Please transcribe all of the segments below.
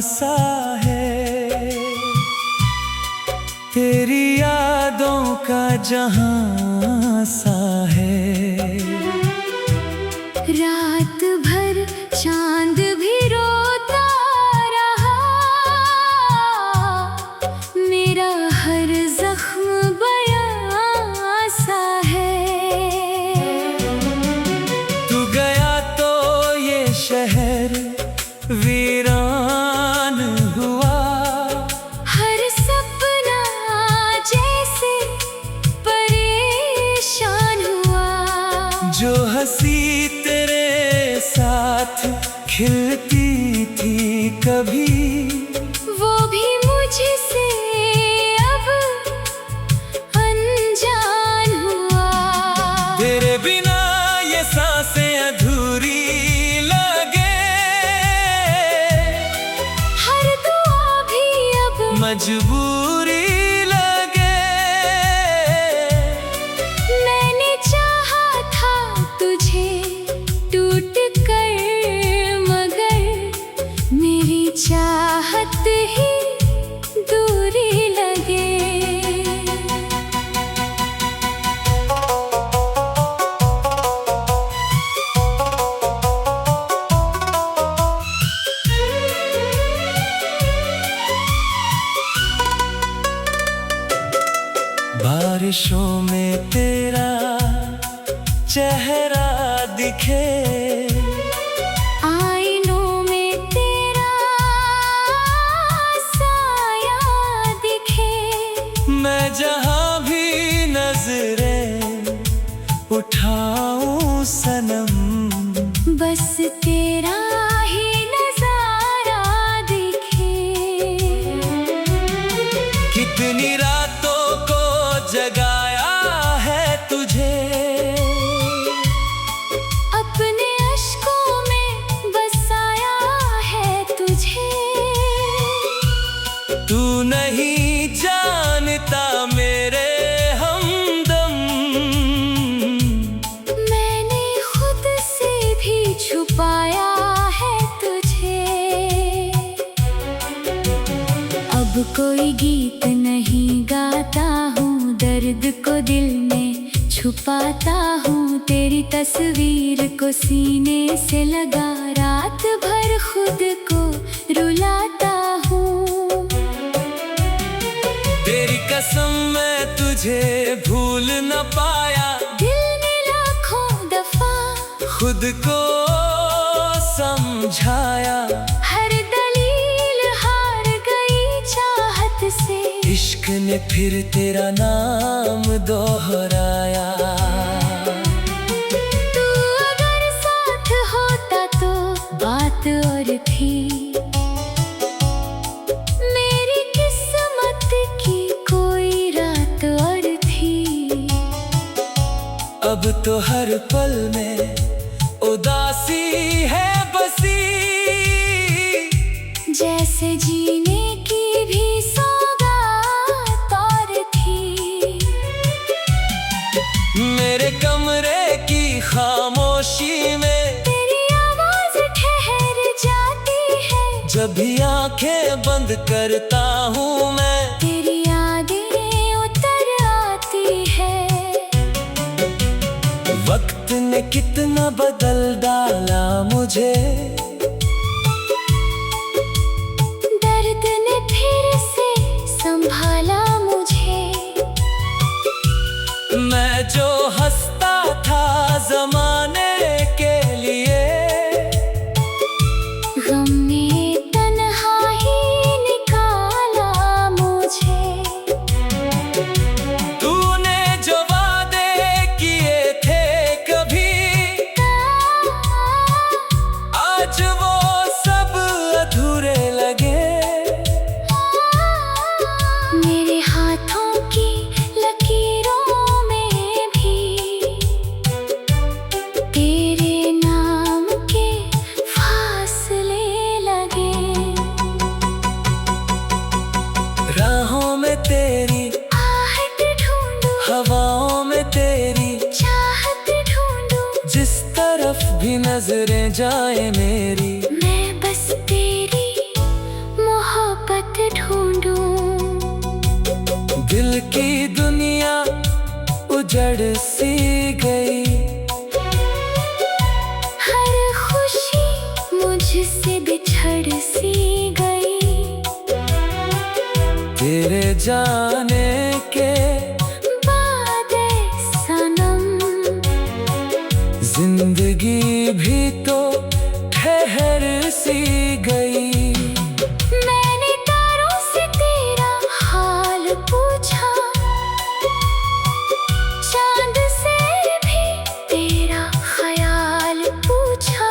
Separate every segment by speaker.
Speaker 1: सा है, तेरी यादों का जहां सा है।
Speaker 2: रात भर चांद भी रोता रहा, मेरा हर जख्म बयां सा है।
Speaker 1: तू गया तो ये शहर वीरान हुआ,
Speaker 2: हर सपना जैसे परेशान हुआ।
Speaker 1: जो हंसी तेरे साथ खिलती थी कभी,
Speaker 2: वो भी मुझसे अब अनजान हुआ।
Speaker 1: तेरे बिना ये सांसें अधूरी लगे,
Speaker 2: हर दुआ भी अब
Speaker 1: मजबूरी लगे।
Speaker 2: मैंने चाहा था तुझे टूट कर, मगर मेरी चाहत ही दूरी लगे।
Speaker 1: बारिशों में तेरा चेहरा दिखे,
Speaker 2: आईनों में तेरा साया दिखे।
Speaker 1: मैं जहां भी नजरें उठाऊं सनम,
Speaker 2: बस तेरा ही नजारा दिखे।
Speaker 1: कितनी रातों को जगाया है तुझे,
Speaker 2: अपने अश्कों में बसाया है तुझे।
Speaker 1: तू नहीं जानता मेरे हमदम,
Speaker 2: मैंने खुद से भी छुपाया है तुझे। अब कोई गीत नहीं गाता हूँ, दर्द को दिल में छुपाता हूँ। तेरी तस्वीर को सीने से लगा, रात भर खुद को रुलाता हूँ।
Speaker 1: तेरी कसम मैं तुझे भूल न पाया,
Speaker 2: दिल ने लाखों दफा
Speaker 1: खुद को समझाया।
Speaker 2: हर दलील हार गई चाहत से,
Speaker 1: इश्क ने फिर तेरा नाम दोहराया।
Speaker 2: तू अगर साथ होता तो बात और थी, मेरी किस्मत की कोई रात और थी।
Speaker 1: अब तो हर पल में उदासी है बसी,
Speaker 2: जैसे जीने की भी सौगात और थी।
Speaker 1: मेरे कमरे की खामोशी में
Speaker 2: तेरी आवाज ठहर जाती है,
Speaker 1: जब भी आंखें बंद करता हूँ मैं।
Speaker 2: तेरी यादें उतर आती है।
Speaker 1: वक्त ने कितना बदल डाला मुझे,
Speaker 2: दर्द ने फिर से संभाला मुझे।
Speaker 1: मैं जो हंसता था जमाने के लिए,
Speaker 2: गम ने तन्हा ही निकाला मुझे।
Speaker 1: तूने जो वादे किए थे कभी, आज वो सब अधूरे लगे।
Speaker 2: मेरे हाथों की लकीरों में भी तेरे नाम के फासले लगे।
Speaker 1: राहों में तेरी
Speaker 2: आहट ढूंढूं,
Speaker 1: हवाओं में तेरी
Speaker 2: चाहत ढूंढूं,
Speaker 1: जिस तरफ भी नजरें जाए मेरी।
Speaker 2: मैं बस तेरी
Speaker 1: उजड़ सी गई।
Speaker 2: हर खुशी मुझसे बिछड़ सी गई।
Speaker 1: तेरे जाने के
Speaker 2: बाद सनम
Speaker 1: जिंदगी भी तो ठहर सी गई।
Speaker 2: मैंने तारों से तेरा हाल पूछा, चांद से भी तेरा ख्याल पूछा।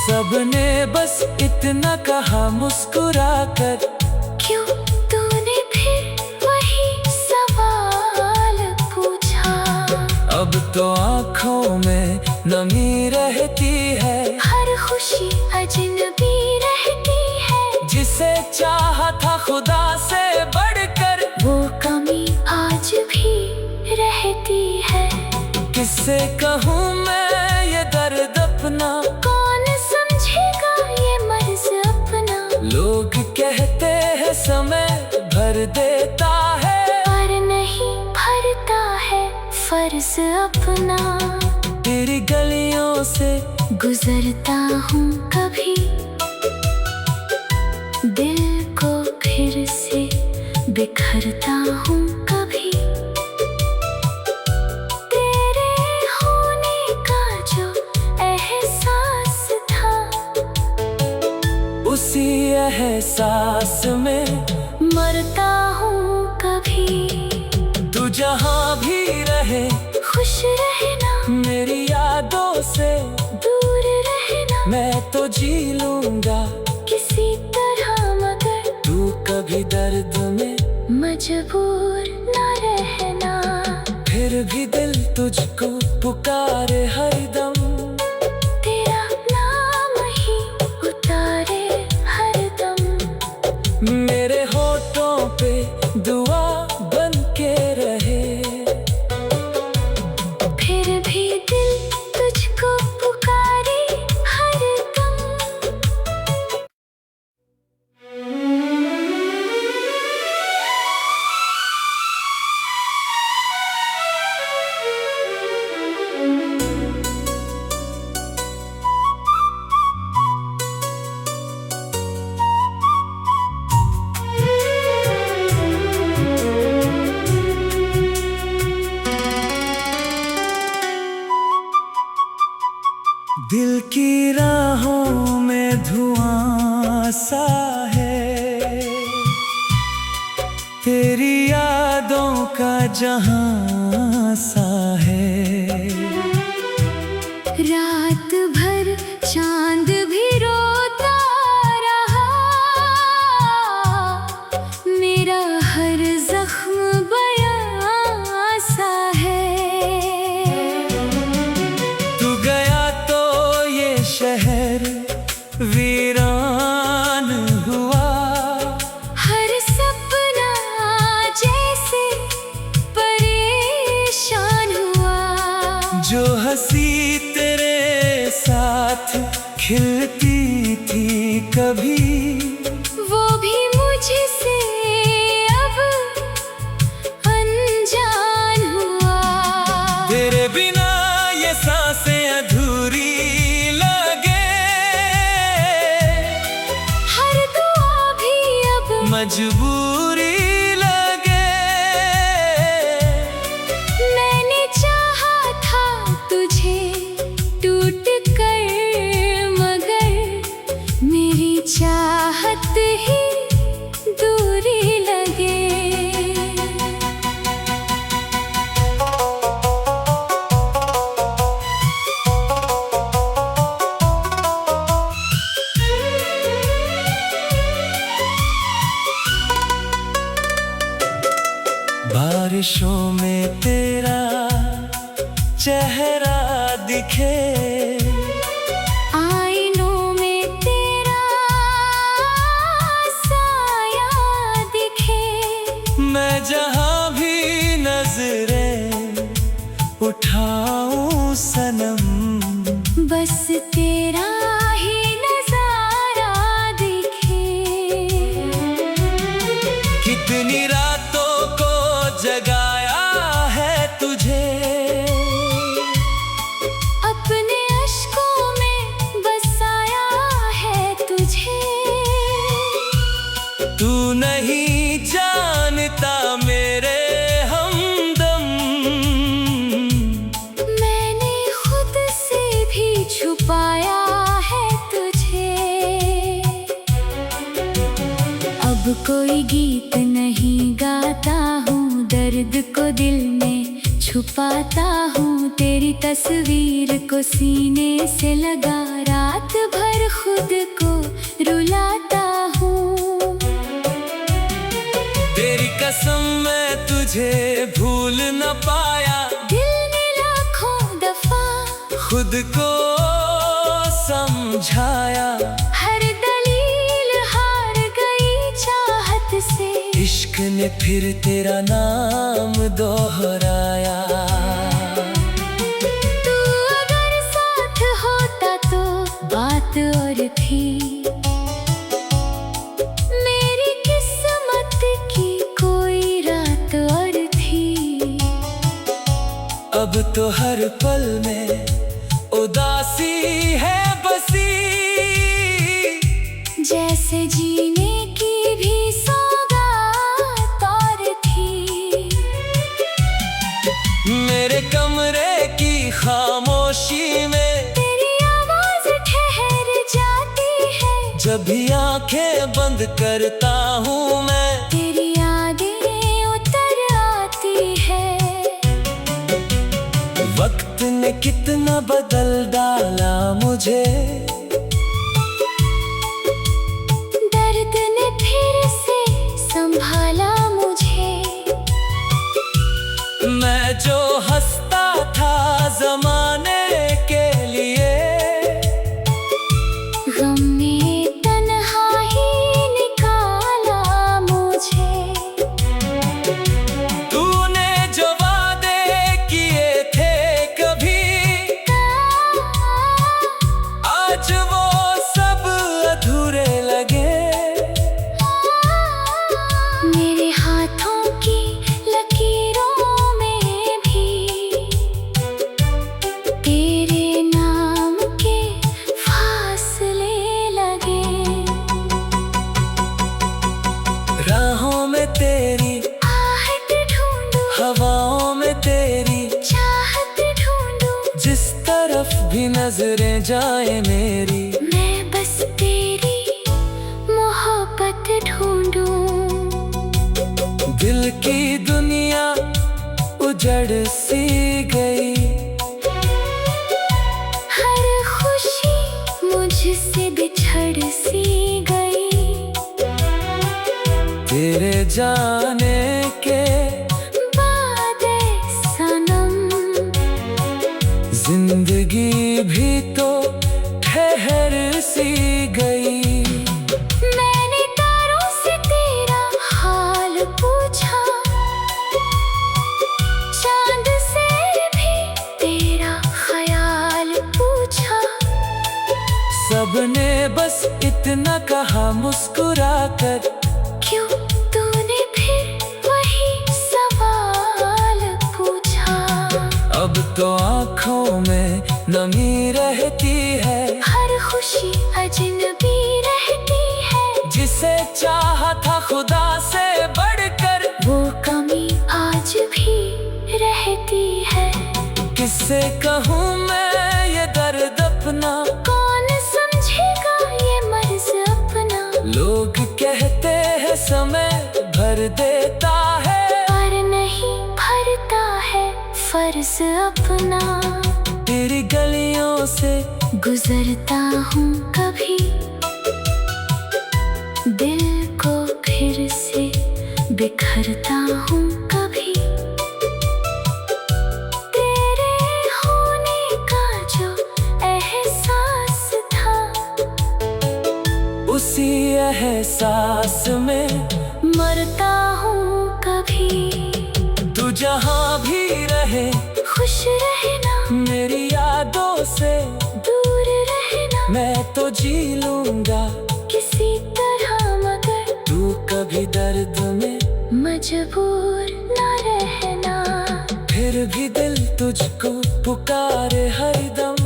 Speaker 1: सबने बस इतना कहा मुस्कुराकर,
Speaker 2: क्यों तूने फिर वही सवाल पूछा।
Speaker 1: अब तो आँखों में नमी रहती है।
Speaker 2: हर खुशी अजनबी रहती है।
Speaker 1: जिसे चाहा था खुदा से बढ़कर,
Speaker 2: वो कमी आज भी रहती है।
Speaker 1: किससे कहूँ मैं ये दर्द अपना,
Speaker 2: कौन समझेगा ये मर्ज अपना।
Speaker 1: लोग कहते हैं समय भर देता है,
Speaker 2: पर नहीं भरता है फर्ज अपना।
Speaker 1: तेरी गलियों से
Speaker 2: गुजरता हूँ कभी, दिल को फिर से बिखरता हूँ कभी। तेरे होने का जो एहसास था,
Speaker 1: उसी एहसास में
Speaker 2: मरता हूँ कभी।
Speaker 1: तू जहाँ भी रहे
Speaker 2: खुश रहना,
Speaker 1: मेरी यादों से
Speaker 2: दूर रहना।
Speaker 1: मैं तो जी लूंगा
Speaker 2: किसी तरह, मगर
Speaker 1: तू कभी दर्द में
Speaker 2: मजबूर न रहना।
Speaker 1: फिर भी दिल तुझको पुकारे हरदम,
Speaker 2: तेरा नाम ही उतारे हरदम।
Speaker 1: मेरे होठों पे दुआ बन के रहे।
Speaker 2: फिर भी दिल तुझको पुकारे हरदम।
Speaker 1: दिल की राहों में धुआं सा है, तेरी यादों का जहां सा है।
Speaker 2: रात भर चांद भी रोता रहा, मेरा हर जख्म बयां सा है।
Speaker 1: तू गया तो ये शहर वीरान हुआ,
Speaker 2: हर सपना जैसे परेशान हुआ।
Speaker 1: जो हंसी तेरे साथ खिलती थी कभी,
Speaker 2: वो भी मुझसे अब अनजान हुआ।
Speaker 1: तेरे बिना ये सांसें अधूरी लगे,
Speaker 2: हर दुआ भी अब
Speaker 1: मजबूरी लगे।
Speaker 2: मैंने चाहा था तुझे टूट कर, मगर मेरी चाहत ही दूरी लगे।
Speaker 1: बारिशों में तेरा चेहरा दिखे,
Speaker 2: आईनों में तेरा साया दिखे।
Speaker 1: मैं जहाँ भी नजरें उठाऊं सनम,
Speaker 2: बस तेरा ही नजारा दिखे।
Speaker 1: कितनी रातों को जगाया है
Speaker 2: कोई गीत नहीं गाता हूँ, दर्द को दिल में छुपाता हूँ। तेरी तस्वीर को सीने से लगा, रात भर खुद को रुलाता हूँ।
Speaker 1: तेरी कसम मैं तुझे भूल न पाया,
Speaker 2: दिल ने लाखों दफा
Speaker 1: खुद को समझाया।
Speaker 2: हर दलील हार गई चाहत से,
Speaker 1: इश्क ने फिर तेरा नाम दोहराया।
Speaker 2: तू अगर साथ होता तो बात और थी, मेरी किस्मत की कोई रात और थी।
Speaker 1: अब तो हर पल में उदासी है बसी,
Speaker 2: जैसे जीने की भी सौगात और थी।
Speaker 1: मेरे कमरे की खामोशी में
Speaker 2: तेरी आवाज ठहर जाती है,
Speaker 1: जब भी आंखें बंद करता हूँ मैं।
Speaker 2: तेरी यादें उतर आती है।
Speaker 1: वक्त ने कितना बदल डाला मुझे,
Speaker 2: दर्द ने फिर से संभाला मुझे।
Speaker 1: मैं जो हंसता था जमाने के लिए,
Speaker 2: गम ने तन्हा ही निकाला मुझे।
Speaker 1: तूने जो वादे किए थे कभी, आज वो सब अधूरे लगे।
Speaker 2: मेरे हाथों की लकीरों में भी तेरे नाम के फासले लगे।
Speaker 1: राहों में तेरी
Speaker 2: आहट ढूंढूं,
Speaker 1: हवाओं में तेरी
Speaker 2: चाहत ढूंढूं,
Speaker 1: जिस तरफ भी नजरें जाए मेरी,
Speaker 2: मैं बस तेरी मोहब्बत ढूंढूं।
Speaker 1: दिल की दुनिया उजड़ सी गई।
Speaker 2: हर खुशी मुझसे बिछड़ सी गई।
Speaker 1: तेरे जाने के
Speaker 2: बाद सनम
Speaker 1: जिंदगी भी तो ठहर सी गई।
Speaker 2: मैंने तारों से तेरा हाल पूछा, चांद से भी तेरा ख्याल पूछा।
Speaker 1: सबने बस इतना कहा मुस्कुरा कर,
Speaker 2: क्यों तूने फिर वही सवाल पूछा।
Speaker 1: अब तो आँखों में नमी रहती है,
Speaker 2: हर खुशी अजनबी रहती है।
Speaker 1: जिसे चाहा था खुदा से बढ़कर,
Speaker 2: वो कमी आज भी रहती है।
Speaker 1: किससे कहूँ मैं ये दर्द अपना,
Speaker 2: कौन समझेगा ये मर्ज अपना।
Speaker 1: लोग कहते हैं समय भर देता है,
Speaker 2: पर नहीं भरता है फर्ज अपना।
Speaker 1: तेरी गलियों से
Speaker 2: गुजरता हूँ कभी, दिल को फिर से बिखरता हूँ कभी। तेरे होने का जो एहसास था,
Speaker 1: उसी एहसास में
Speaker 2: मरता हूँ कभी।
Speaker 1: तू जहाँ भी रहे
Speaker 2: खुश रहना,
Speaker 1: मेरी यादों से
Speaker 2: दूर रहना।
Speaker 1: मैं तो जी लूंगा
Speaker 2: किसी तरह, मगर
Speaker 1: तू कभी दर्द में
Speaker 2: मजबूर न रहना।
Speaker 1: फिर भी दिल तुझको पुकारे हरदम,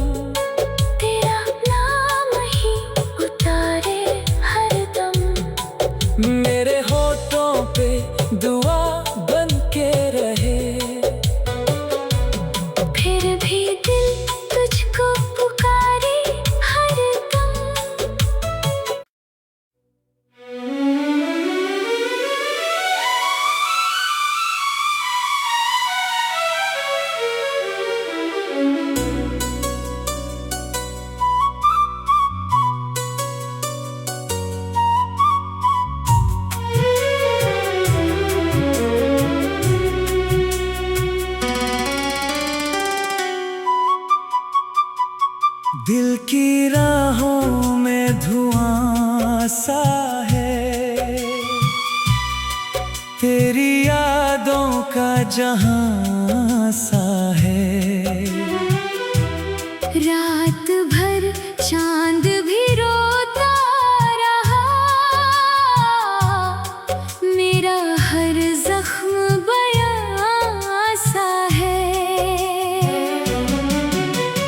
Speaker 2: तेरा नाम ही उतारे हरदम।
Speaker 1: मेरे होठों पे दुआ बन के रहे।
Speaker 2: फिर भी दिल तुझको पुकारे हरदम।
Speaker 1: सा है, तेरी यादों का जहां सा है।
Speaker 2: रात भर चांद भी रोता रहा, मेरा हर जख्म बयां सा है।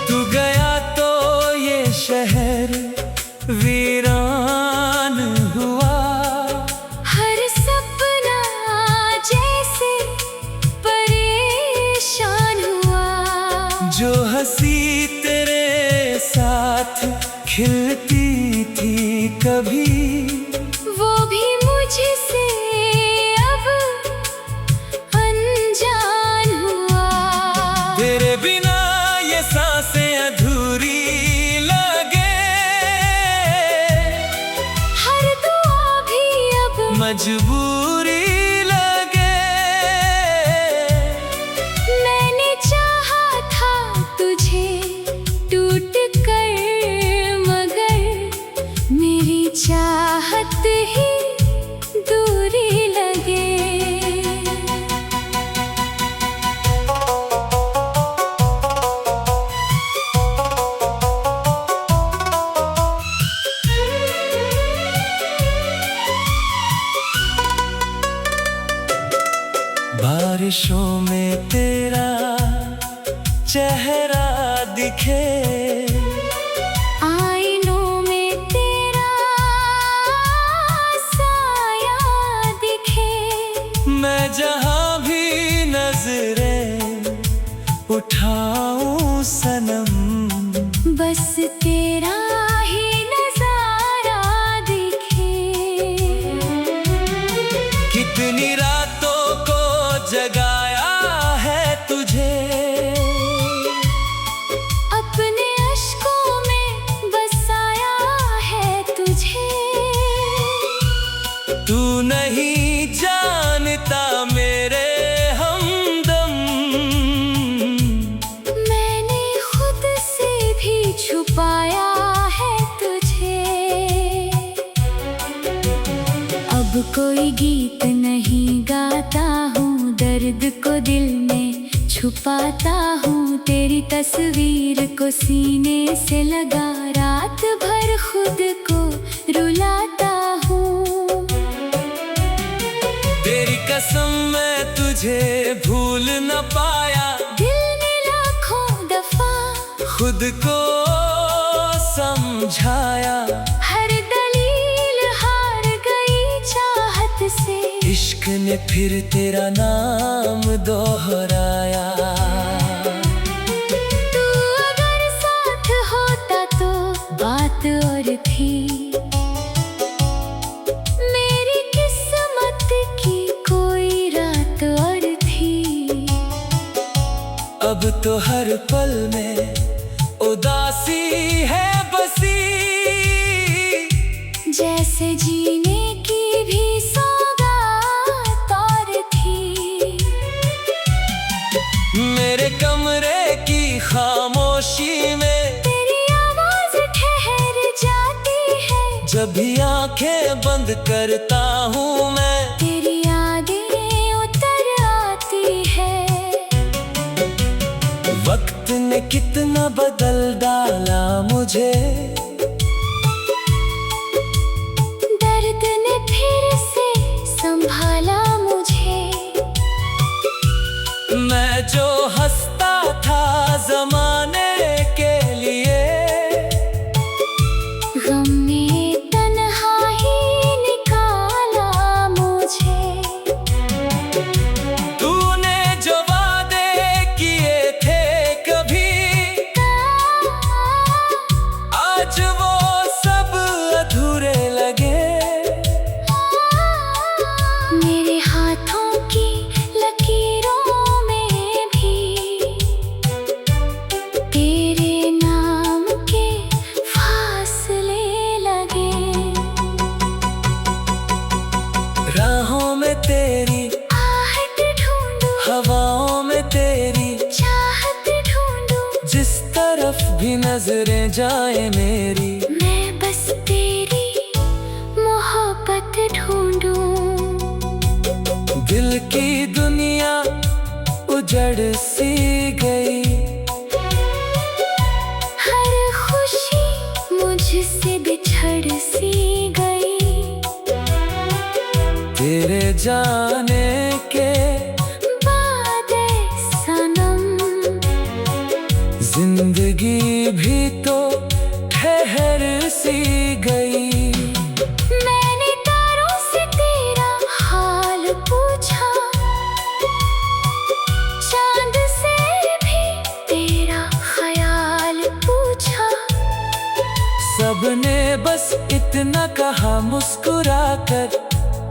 Speaker 1: तू गया तो ये शहर वीरान हुआ,
Speaker 2: हर सपना जैसे परेशान हुआ।
Speaker 1: जो हंसी तेरे साथ खिलती थी कभी,
Speaker 2: वो भी मुझसे अब अनजान हुआ।
Speaker 1: तेरे बिना ये सांसें अधूरी लगे,
Speaker 2: हर दुआ भी अब
Speaker 1: मजबूरी लगे।
Speaker 2: मैंने चाहा था तुझे टूट कर, मगर मेरी चाहत ही दूरी लगे।
Speaker 1: बारिशों में तेरा चेहरा दिखे,
Speaker 2: आईनों में तेरा साया दिखे।
Speaker 1: मैं जहां भी नजरें उठाऊं सनम,
Speaker 2: बस तेरा ही नजारा दिखे।
Speaker 1: कितनी रातों को जगाया है तुझे,
Speaker 2: अपने अश्कों में बसाया है तुझे।
Speaker 1: तू नहीं जानता मेरे हमदम,
Speaker 2: मैंने खुद से भी छुपाया है तुझे। अब कोई गीत नहीं गाता हूँ, दर्द को दिल में छुपाता हूँ। तेरी तस्वीर को सीने से लगा, रात भर खुद को रुलाता हूँ।
Speaker 1: तेरी कसम मैं तुझे भूल न पाया,
Speaker 2: दिल ने लाखों दफा
Speaker 1: खुद को समझाया।
Speaker 2: हर दलील हार गई चाहत से,
Speaker 1: इश्क ने फिर तेरा नाम दोहराया।
Speaker 2: तू अगर साथ होता तो बात और थी, मेरी किस्मत की कोई रात और थी।
Speaker 1: अब तो हर पल में उदासी है बसी,
Speaker 2: जैसे जीने की भी सौगात और थी।
Speaker 1: मेरे कमरे की खामोशी में
Speaker 2: तेरी आवाज ठहर जाती है,
Speaker 1: जब भी आंखें बंद करता हूँ मैं।
Speaker 2: तेरी यादें उतर आती है।
Speaker 1: वक्त ने कितना बदल डाला मुझे,
Speaker 2: दर्द ने फिर से संभाला मुझे।
Speaker 1: मैं जो हंसता था जमाने के लिए,
Speaker 2: गम ने तन्हा ही निकाला मुझे।
Speaker 1: तूने जो वादे किए थे कभी, आज वो सब अधूरे लगे।
Speaker 2: मेरे हाथों की लकीरों में भी तेरे नाम के फासले लगे।
Speaker 1: राहों में तेरी
Speaker 2: आहट ढूंढूं,
Speaker 1: हवाओं में तेरी
Speaker 2: चाहत ढूंढूं,
Speaker 1: जिस तरफ भी नजरें जाए मेरी,
Speaker 2: मैं बस तेरी
Speaker 1: दिल की दुनिया उजड़ सी गई।
Speaker 2: हर खुशी मुझसे बिछड़ सी गई।
Speaker 1: तेरे जाने के
Speaker 2: बाद सनम
Speaker 1: जिंदगी भी तो ठहर सी गई।
Speaker 2: मैंने तारों से तेरा हाल पूछा, चांद से भी तेरा ख्याल पूछा।
Speaker 1: सबने बस इतना कहा मुस्कुराकर,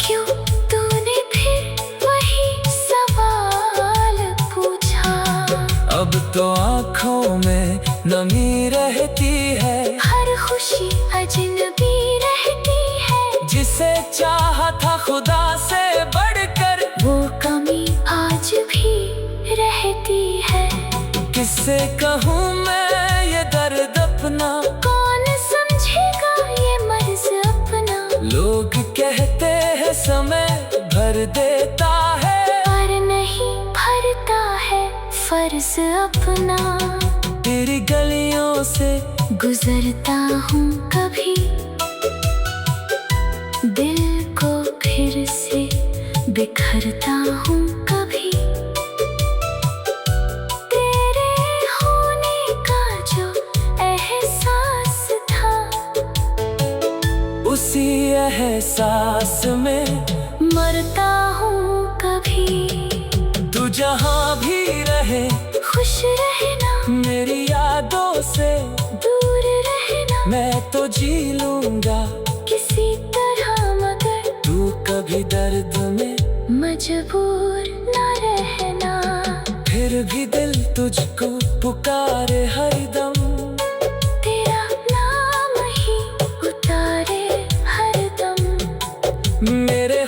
Speaker 2: क्यों तूने फिर वही सवाल पूछा।
Speaker 1: अब तो आँखों में नमी रहती है।
Speaker 2: हर खुशी अजनबी रहती है।
Speaker 1: जिसे चाहा था खुदा से बढ़कर,
Speaker 2: वो कमी आज भी रहती है।
Speaker 1: किससे कहूँ मैं ये दर्द अपना,
Speaker 2: कौन समझेगा ये मर्ज अपना।
Speaker 1: लोग कहते हैं समय भर देता है,
Speaker 2: पर नहीं भरता है फर्ज अपना।
Speaker 1: तेरी गलियों से
Speaker 2: गुजरता हूँ कभी, दिल को फिर से बिखरता हूँ कभी। तेरे होने का जो एहसास था,
Speaker 1: उसी एहसास में
Speaker 2: मरता हूँ कभी।
Speaker 1: तू जहाँ भी रहे
Speaker 2: खुश रहना,
Speaker 1: मेरी यादों से
Speaker 2: दूर रहना।
Speaker 1: मैं तो जी लूंगा
Speaker 2: किसी तरह, मगर
Speaker 1: तू कभी दर्द में
Speaker 2: मजबूर न रहना।
Speaker 1: फिर भी दिल तुझको पुकारे हरदम,
Speaker 2: तेरा नाम ही उतारे हरदम।
Speaker 1: मेरे